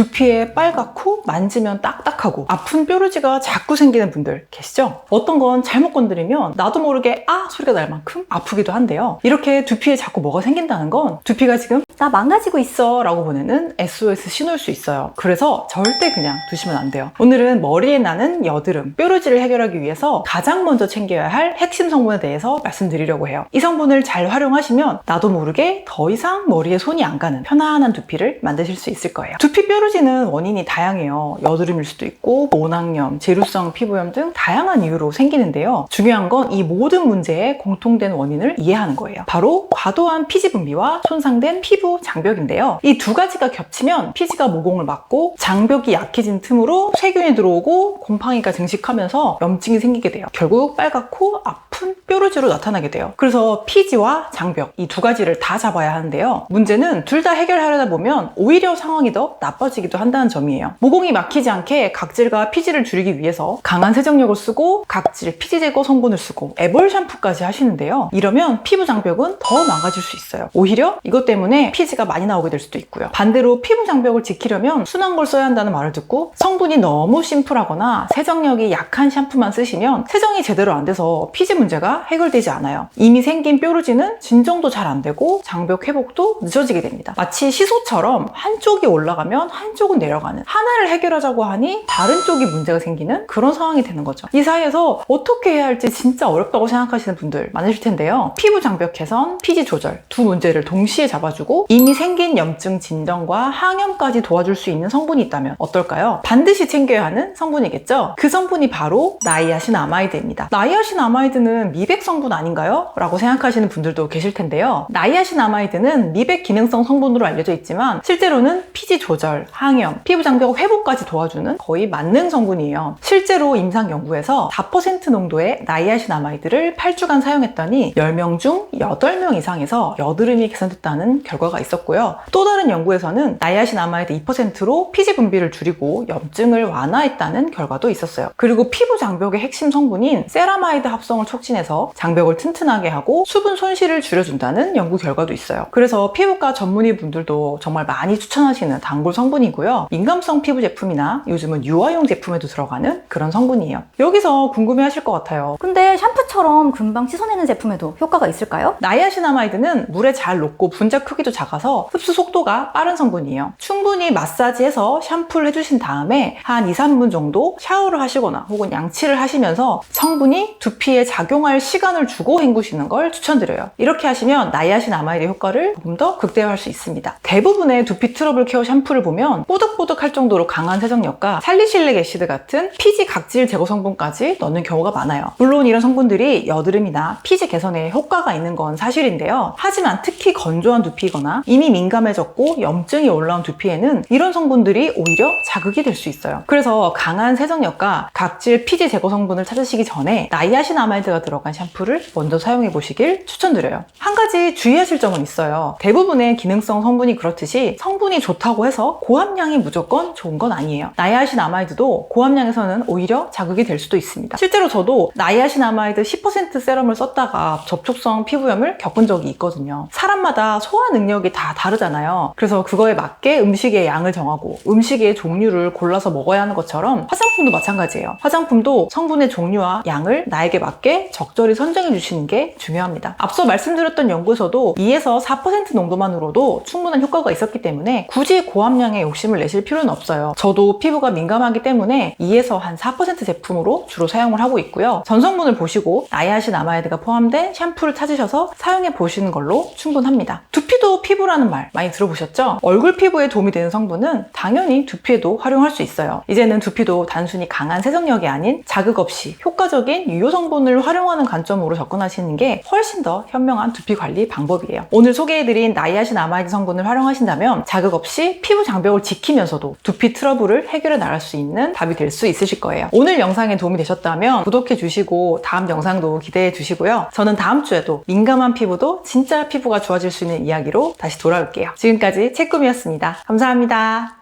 두피에 빨갛고 만지면 딱딱하고 아픈 뾰루지가 자꾸 생기는 분들 계시죠? 어떤 건 잘못 건드리면 나도 모르게 아 소리가 날 만큼 아프기도 한데요. 이렇게 두피에 자꾸 뭐가 생긴다는 건 두피가 지금 나 망가지고 있어 라고 보내는 SOS 신호일 수 있어요. 그래서 절대 그냥 두시면 안 돼요. 오늘은 머리에 나는 여드름, 뾰루지를 해결하기 위해서 가장 먼저 챙겨야 할 핵심 성분에 대해서 말씀드리려고 해요. 이 성분을 잘 활용하시면 나도 모르게 더 이상 머리에 손이 안 가는 편안한 두피를 만드실 수 있을 거예요. 두피 뾰루지는 원인이 다양해요. 여드름일 수도 있고 모낭염, 재루성 피부염 등 다양한 이유로 생기는데요. 중요한 건 이 모든 문제의 공통된 원인을 이해하는 거예요. 바로 과도한 피지 분비와 손상된 피부 장벽인데요. 이 두 가지가 겹치면 피지가 모공을 막고 장벽이 약해진 틈으로 세균이 들어오고 곰팡이가 증식하면서 염증이 생기게 돼요. 결국 빨갛고 아픈 뾰루지로 나타나게 돼요. 그래서 피지와 장벽 이 두 가지를 다 잡아야 하는데요. 문제는 둘 다 해결하려다 보면 오히려 상황이 더 나빠지기도 한다는 점이에요. 모공이 막히지 않게 각질과 피지를 줄이기 위해서 강한 세정력을 쓰고 각질, 피지 제거 성분을 쓰고 애벌 샴푸까지 하시는데요. 이러면 피부 장벽은 더 망가질 수 있어요. 오히려 이것 때문에 피지가 많이 나오게 될 수도 있고요. 반대로 피부 장벽을 지키려면 순한 걸 써야 한다는 말을 듣고 성분이 너무 심플하거나 세정력이 약한 샴푸만 쓰시면 세정이 제대로 안 돼서 피지 문제가 해결되지 않아요. 이미 생긴 뾰루지는 진정도 잘 안 되고 장벽 회복도 늦어지게 됩니다. 마치 시소처럼 한쪽이 올라가면 한쪽은 내려가는, 하나를 해결하자고 하니 다른 쪽이 문제가 생기는 그런 상황이 되는 거죠. 이 사이에서 어떻게 해야 할지 진짜 어렵다고 생각하시는 분들 많으실 텐데요. 피부 장벽 개선, 피지 조절 두 문제를 동시에 잡아주고 이미 생긴 염증 진정과 항염까지 도와줄 수 있는 성분이 있다면 어떨까요? 반드시 챙겨야 하는 성분이겠죠? 그 성분이 바로 나이아신아마이드입니다. 나이아신아마이드는 미백 성분 아닌가요? 라고 생각하시는 분들도 계실 텐데요. 나이아신아마이드는 미백 기능성 성분으로 알려져 있지만 실제로는 피지 조절, 항염, 피부 장벽 회복까지 도와주는 거의 만능 성분이에요. 실제로 임상 연구에서 4% 농도의 나이아신아마이드를 8주간 사용했더니 10명 중 8명 이상에서 여드름이 개선됐다는 결과가 있었고요. 또 다른 연구에서는 나이아신아마이드 2%로 피지 분비를 줄이고 염증을 완화했다는 결과도 있었어요. 그리고 피부 장벽의 핵심 성분인 세라마이드 합성을 촉진해서 장벽을 튼튼하게 하고 수분 손실을 줄여준다는 연구 결과도 있어요. 그래서 피부과 전문의 분들도 정말 많이 추천하시는 단골 성분이고요. 민감성 피부 제품이나 요즘은 유아용 제품에도 들어가는 그런 성분이에요. 여기서 궁금해하실 것 같아요. 근데 샴푸처럼 금방 씻어내는 제품에도 효과가 있을까요? 나이아신아마이드는 물에 잘 녹고 분자 크기도 작아서 흡수 속도가 빠른 성분이에요. 충분히 마사지해서 샴푸를 해주신 다음에 한 2-3분 정도 샤워를 하시거나 혹은 양치를 하시면서 성분이 두피에 작용할 시간을 주고 헹구시는 걸 추천드려요. 이렇게 하시면 나이아신아마이드 효과를 조금 더 극대화할 수 있습니다. 대부분의 두피 트러블 케어 샴푸를 보면 뽀득뽀득할 정도로 강한 세정력과 살리실릭 애시드 같은 피지 각질 제거 성분까지 넣는 경우가 많아요. 물론 이런 성분들이 여드름이나 피지 개선에 효과가 있는 건 사실인데요. 하지만 특히 건조한 두피거나 이미 민감해졌고 염증이 올라온 두피에는 이런 성분들이 오히려 자극이 될 수 있어요. 그래서 강한 세정력과 각질 피지 제거 성분을 찾으시기 전에 나이아신아마이드가 들어간 샴푸를 먼저 사용해 보시길 추천드려요. 한 가지 주의하실 점은 있어요. 대부분의 기능성 성분이 그렇듯이 성분이 좋다고 해서 고함량이 무조건 좋은 건 아니에요. 나이아신아마이드도 고함량에서는 오히려 자극이 될 수도 있습니다. 실제로 저도 나이아신아마이드 10% 세럼을 썼다가 접촉성 피부염을 겪은 적이 있거든요. 사람마다 소화 능력이 다 다르잖아요. 그래서 그거에 맞게 음식의 양을 정하고 음식의 종류를 골라서 먹어야 하는 것처럼 화장품도 마찬가지예요. 화장품도 성분의 종류와 양을 나에게 맞게 적절히 선정해 주시는 게 중요합니다. 앞서 말씀드렸던 연구에서도 2에서 4% 농도만으로도 충분한 효과가 있었기 때문에 굳이 고함량의 욕심을 내실 필요는 없어요. 저도 피부가 민감하기 때문에 2에서 한 4% 제품으로 주로 사용을 하고 있고요. 전성분을 보시고 나이아신아마이드가 포함된 샴푸를 찾으셔서 사용해 보시는 걸로 충분합니다. 두피도 피부라는 말 많이 들어보셨죠? 얼굴 피부에 도움이 되는 성분은 당연히 두피에도 활용할 수 있어요. 이제는 두피도 단순히 강한 세정력이 아닌 자극 없이 효과적인 유효 성분을 활용하는 관점으로 접근하시는 게 훨씬 더 현명한 두피 관리 방법이에요. 오늘 소개해드린 나이아신아마이드 성분을 활용하신다면 자극 없이 피부 장벽을 지키면서도 두피 트러블을 해결해 나갈 수 있는 답이 될 수 있으실 거예요. 오늘 영상에 도움이 되셨다면 구독해 주시고 다음 영상도 기대해 주시고요. 저는 다음 주에도 민감한 피부도 진짜 피부가 좋아질 수 있는 이야기로 다시 돌아올게요. 지금까지 채꿈이었습니다. 감사합니다.